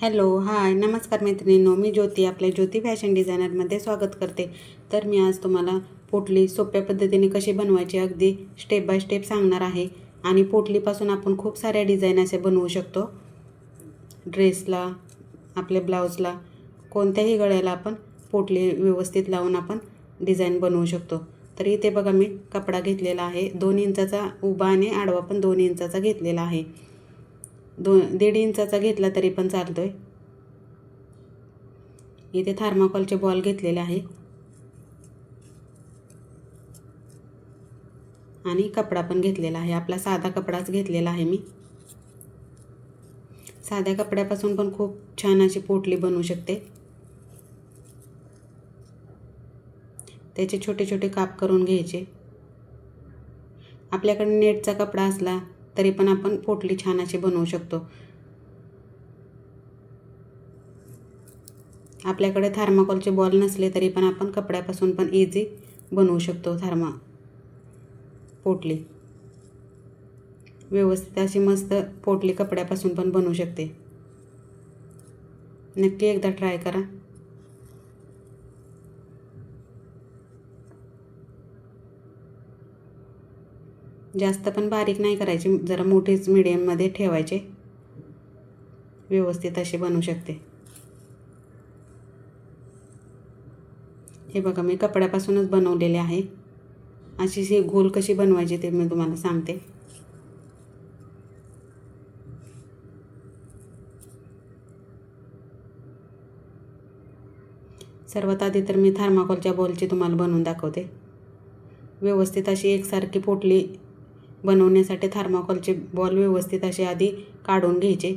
Hello hi नमस्कार मैत्रिणींनो, मी ज्योती आपल्या ज्योती फॅशन डिझायनरमध्ये स्वागत करते। तर मी आज तुम्हाला पोटली सोप्या पद्धतीने कशी बनवायची अगदी स्टेप बाय स्टेप सांगणार आहे। आणि पोटलीपासून आपण खूप साऱ्या डिझाईन असे बनवू शकतो। ड्रेसला, आपल्या ब्लाउजला, कोणत्याही गळ्याला आपण पोटली व्यवस्थित लावून आपण डिझाईन बनवू शकतो। तर इथे बघा मी कपडा घेतलेला आहे, 2 इंचाचा उभा आणि आडवा पण 2 इंचाचा घेतलेला आहे। 1.5 इंचाचा घेतला तरी पण चालतोय। इथे थर्माकोलचे बॉल घेतलेले आहे आणि कपडा पण घेतलेला आहे, आपला साधा कपडाच घेतलेला आहे। मी साध्या कपड्यापासून पण खूप छान अशी पोटली बनवू शकते। त्याचे छोटे छोटे काप करून घ्यायचे। आपल्याकडे नेटचा कपडा असला तरी पण आपण पोटली छान अशी बनवू शकतो। आपल्याकडे थर्माकोलचे बॉल नसले तरी पण आपण कपड्यापासून पण इझी बनवू शकतो। पोटली व्यवस्थित अशी मस्त पोटली कपड्यापासून पण बनवू शकते। नक्की एकदा ट्राय करा। जास्त पण बारीक नाही करायची, जरा मोठीच मीडियम मध्ये ठेवायचे, व्यवस्थित अशी बनवू शकते। हे बघा मी कपड्यापासूनच बनवलेले आहे। अशी गोल कशी बनवायची ते मी तुम्हाला सांगते। सर्वात आधी तर मी थर्माकोलच्या बॉलची तुम्हाला बनवून दाखवते। व्यवस्थित अशी एकसारखी पोटली बनवण्यासाठी थर्माकोलचे बॉल व्यवस्थित असे आधी काढून घ्यायचे।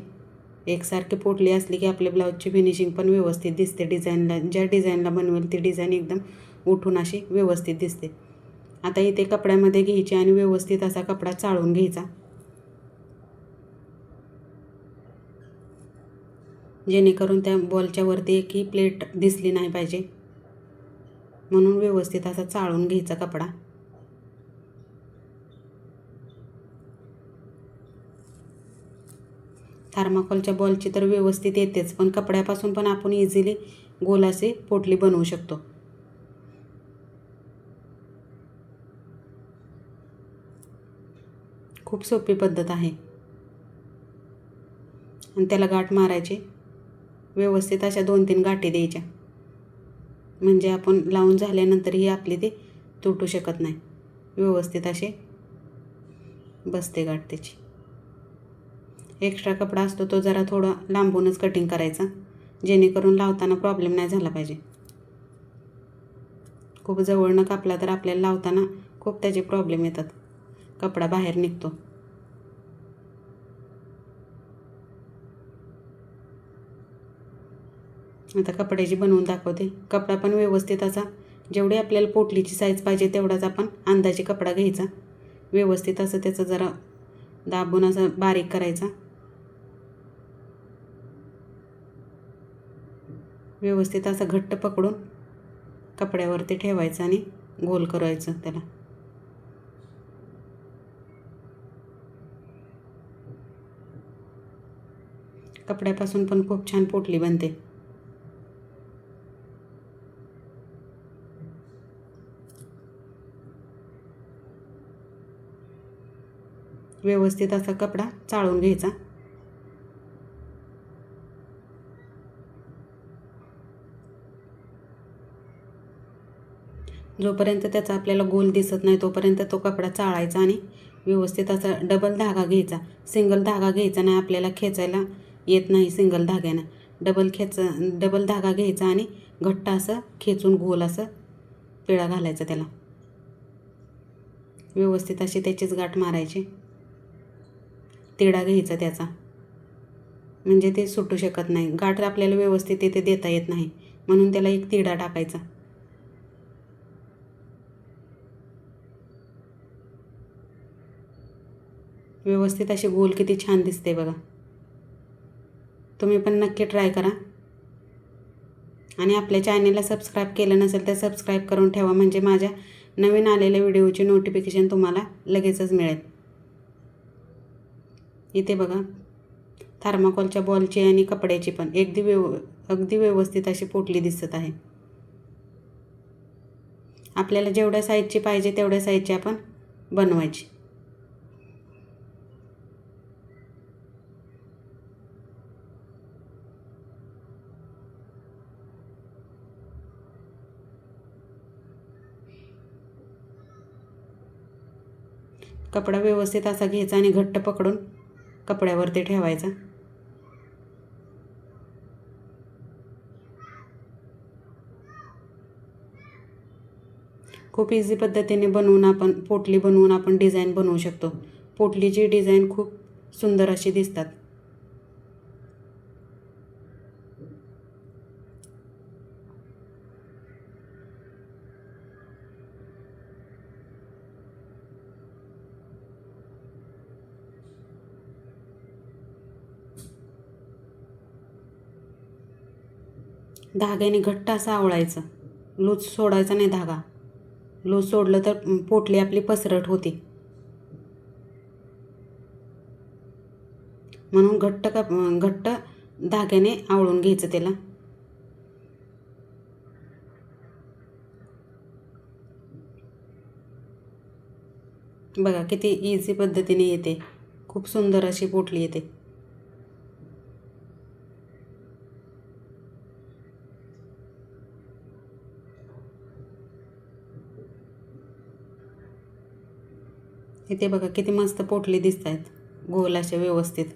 एकसारखी पोटली असली की आपल्या ब्लाउजची फिनिशिंग पण व्यवस्थित दिसते। डिझाईनला, ज्या डिझाईनला बनवेल ती डिझाईन एकदम उठून अशी व्यवस्थित दिसते। आता इथे कपड्यामध्ये घ्यायची आणि व्यवस्थित असा कपडा चाळून घ्यायचा, जेणेकरून त्या बॉलच्या वरती एकही प्लेट दिसली नाही पाहिजे, म्हणून व्यवस्थित असा चाळून घ्यायचा कपडा। थर्माकोलच्या बॉलची तर व्यवस्थित येतेच, पण कपड्यापासून पण आपण इझिली गोल असे पोटली बनवू शकतो। खूप सोपी पद्धत आहे आणि त्याला गाठ मारायची। व्यवस्थित अशा 2-3 गाठी द्यायच्या, म्हणजे आपण लावून झाल्यानंतरही आपली ती तुटू शकत नाही। व्यवस्थित असे बसते गाठ त्याची। एक्स्ट्रा कपडा असतो तो जरा थोडा लांबूनच कटिंग करायचा, जेणेकरून लावताना प्रॉब्लेम नाही झाला पाहिजे। खूप जवळनं कापला तर आपल्याला लावताना खूप त्याचे प्रॉब्लेम येतात, कपडा बाहेर निघतो। आता कपड्याची बनवून दाखवते। कपडा पण व्यवस्थित असा, जेवढी आपल्याला पोटलीची साईज पाहिजे तेवढाच आपण अंदाजे कपडा घ्यायचा। व्यवस्थित असं त्याचं जरा दाबून असं बारीक करायचा। व्यवस्थित असं घट्ट पकडून कपड्यावरती ठेवायचं आणि गोल करायचं त्याला। कपड्यापासून पण खूप छान पोटली बनते। व्यवस्थित असा कपडा चाळून घ्यायचा। जोपर्यंत त्याचा आपल्याला गोल दिसत नाही तोपर्यंत तो कपडा चाळायचा आणि व्यवस्थित असा डबल धागा घ्यायचा। सिंगल धागा घ्यायचा नाही, आपल्याला खेचायला येत नाही सिंगल धाग्यानं। डबल धागा घ्यायचा आणि घट्ट असं खेचून गोल असं पिळा घालायचा त्याला। व्यवस्थित अशी त्याचीच गाठ मारायची। तिडा घ्यायचा त्याचा, म्हणजे ते सुटू शकत नाही। गाठ आपल्याला व्यवस्थित इथे देता येत नाही, म्हणून त्याला एक तिडा टाकायचा। व्यवस्थित अशी गोल किती छान दिसते बघा। तुम्ही पण नक्की ट्राय करा आणि आपल्या चॅनलला सबस्क्राईब केलं नसेल तर सबस्क्राईब करून ठेवा, म्हणजे माझ्या नवीन आलेल्या व्हिडिओची नोटिफिकेशन तुम्हाला लगेचच मिळेल। इथे बघा थर्माकोलच्या बॉलची आणि कपड्याची पण अगदी व्यवस्थित अशी पोटली दिसत आहे. आपल्याला जेवढ्या साईजची पाहिजे तेवढ्या साईजची आपण बनवायची. कपडा व्यवस्थित असा घ्यायचा आणि घट्ट पकडून कपड्यावरती ठेवायचा. खूप इझी पद्धतीने पोटली बनवून आपण डिझाईन बनवू शकतो. पोटलीची डिझाईन खूप सुंदर अशी दिसतात. धाग्याने घट्ट असं आवळायचं, लूज सोडायचा नाही धागा. लूज सोडलं तर पोटली आपली पसरट होती. म्हणून घट्ट धाग्याने आवळून घ्यायचं त्याला. बघा किती इझी पद्धतीने येते. खूप सुंदर अशी पोटली येते. इथे बघा किती मस्त पोटली दिसत आहेत, गोल अशा व्यवस्थित.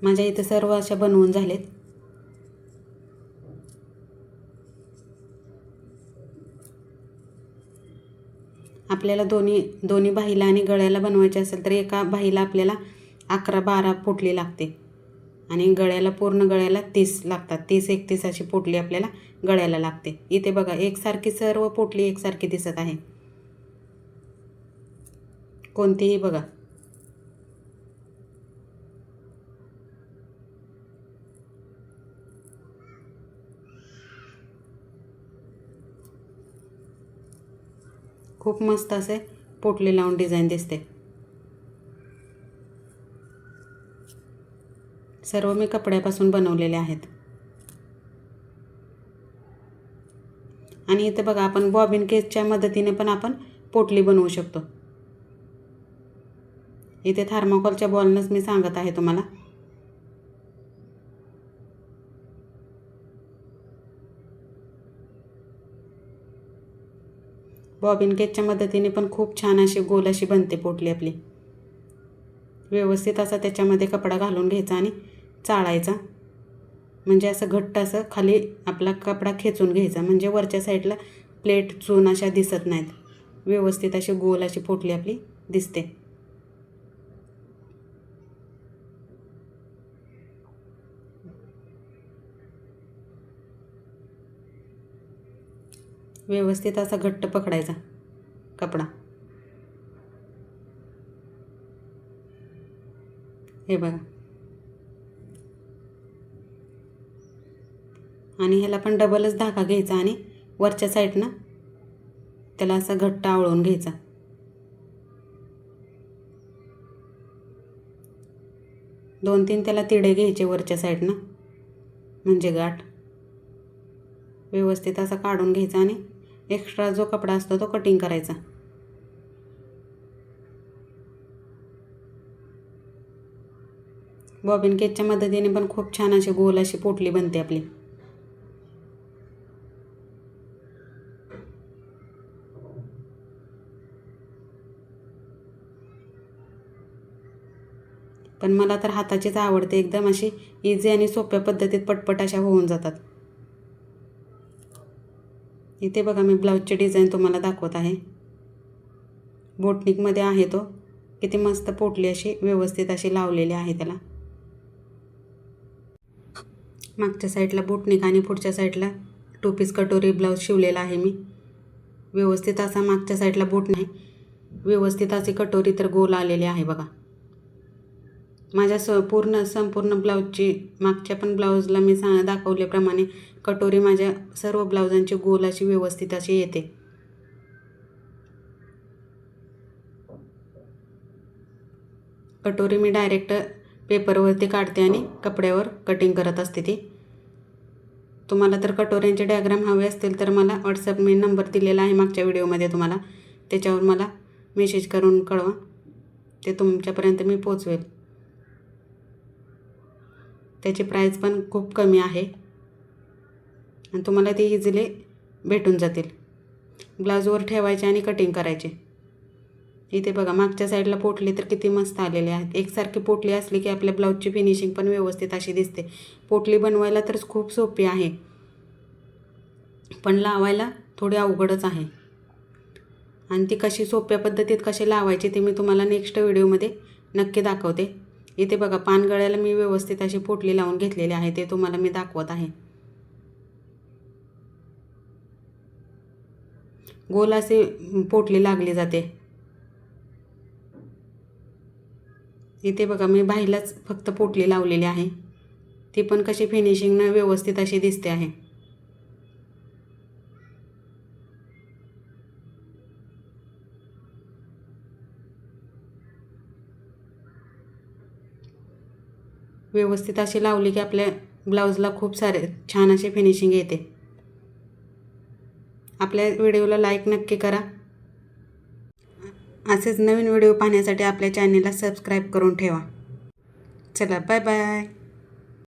माझ्या इथे सर्व अशा बनवून झालेत. आपल्याला दोन्ही बाहीला आणि गळ्याला बनवायचे असेल तर एका बाहीला आपल्याला 11-12 पोटली लागते आणि पूर्ण गळ्याला 30 लागतात. 30-31 अशी पोटली आपल्याला गळ्याला लागते. इथे बघा एकसारखी सर्व पोटली एकसारखी दिसत आहे, कोणतीही बघा. खूप मस्त असे पोटली लावून डिझाईन दिसते. सर्व मी कपड्यापासून बनवलेले आहेत. आणि इथे बघा आपण बॉबिन केसच्या मदतीने पण आपण पोटली बनवू शकतो. इथे थर्माकोलच्या बॉलनंच मी सांगत आहे तुम्हाला. बॉबिन केसच्या मदतीने पण खूप छान अशी गोल अशी बनते पोटली आपली. व्यवस्थित असा त्याच्यामध्ये कपडा घालून घ्यायचा आणि चाळायचा. म्हणजे असं घट्ट असं खाली आपला कपडा खेचून घ्यायचा, म्हणजे वरच्या साईडला प्लेट चून अशा दिसत नाहीत. व्यवस्थित अशी गोल अशी पोटली आपली दिसते. व्यवस्थित असा घट्ट पकडायचा कपडा. हे बघा. आणि ह्याला पण डबलच धागा घ्यायचा आणि वरच्या साईडनं त्याला असं घट्ट आवळून घ्यायचा. दोन तीन त्याला तिडे घ्यायचे वरच्या साईडनं, म्हणजे गाठ. व्यवस्थित असा काढून घ्यायचा आणि एक्स्ट्रा जो कपडा असतो तो कटिंग करायचा. बॉबिन केसच्या मदतीने पण खूप छान अशी गोल अशी पोटली बनते आपली. पण मला तर हाताचीच आवडते. एकदम अशी इझी आणि सोप्या पद्धतीत पटपट अशा होऊन जातात. इथे बघा मी ब्लाऊजची डिझाईन तुम्हाला दाखवत आहे. बोटनिकमध्ये आहे तो. किती मस्त पोटली अशी व्यवस्थित अशी लावलेली आहे त्याला. मागच्या साईडला बोटनिक आणि पुढच्या साईडला 2 पीस कटोरी ब्लाऊज शिवलेला आहे मी. व्यवस्थित असा मागच्या साईडला बोट नाही, व्यवस्थित अशी कटोरी तर गोल आलेली आहे बघा. माझ्या संपूर्ण ब्लाऊजची मागच्या पण ब्लाऊजला मी दाखवल्याप्रमाणे कटोरी माझ्या सर्व ब्लाऊजांची गोल अशी व्यवस्थित अशी येते. कटोरी मी डायरेक्ट पेपरवरती काढते आणि कपड्यावर कटिंग करत असते ती. तुम्हाला तर कटोऱ्यांचे डायग्राम हवे असतील तर मला व्हॉट्सअप मी नंबर दिलेला आहे मागच्या व्हिडिओमध्ये तुम्हाला, त्याच्यावर मला मेसेज करून कळवा, ते तुमच्यापर्यंत मी पोचवेल. त्याची प्राईस पण खूप कमी आहे आणि तुम्हाला ते इझिली भेटून जातील. ब्लाऊजवर ठेवायचे आणि कटिंग करायचे. इथे बघा मागच्या साईडला पोटली तर किती मस्त आलेले आहेत. एकसारखी पोटली असली की आपल्या ब्लाऊजची फिनिशिंग पण व्यवस्थित अशी दिसते. पोटली बनवायला तर खूप सोपी आहे, पण लावायला थोडी अवघडच आहे. आणि ती कशी सोप्या पद्धतीत कशी लावायची ते मी तुम्हाला नेक्स्ट व्हिडिओमध्ये नक्की दाखवते. इथे बघा पानगळ्याला मी व्यवस्थित अशी पोटली लावून घेतलेली आहे, ते तुम्हाला मी दाखवत आहे. गोल अशी पोटली लागली जाते. इथे बघा मी बाहीलाच फक्त पोटली लावलेली आहे, ती पण कशी फिनिशिंगनं व्यवस्थित अशी दिसते आहे. व्यवस्थित अशी लावली की आपल्या ब्लाऊजला खूप सारे छान असे फिनिशिंग येते. आपल्या व्हिडिओला लाईक नक्की करा. असेच नवीन व्हिडिओ पाहण्यासाठी आपल्या चॅनेलला सबस्क्राईब करून ठेवा. चला बाय बाय.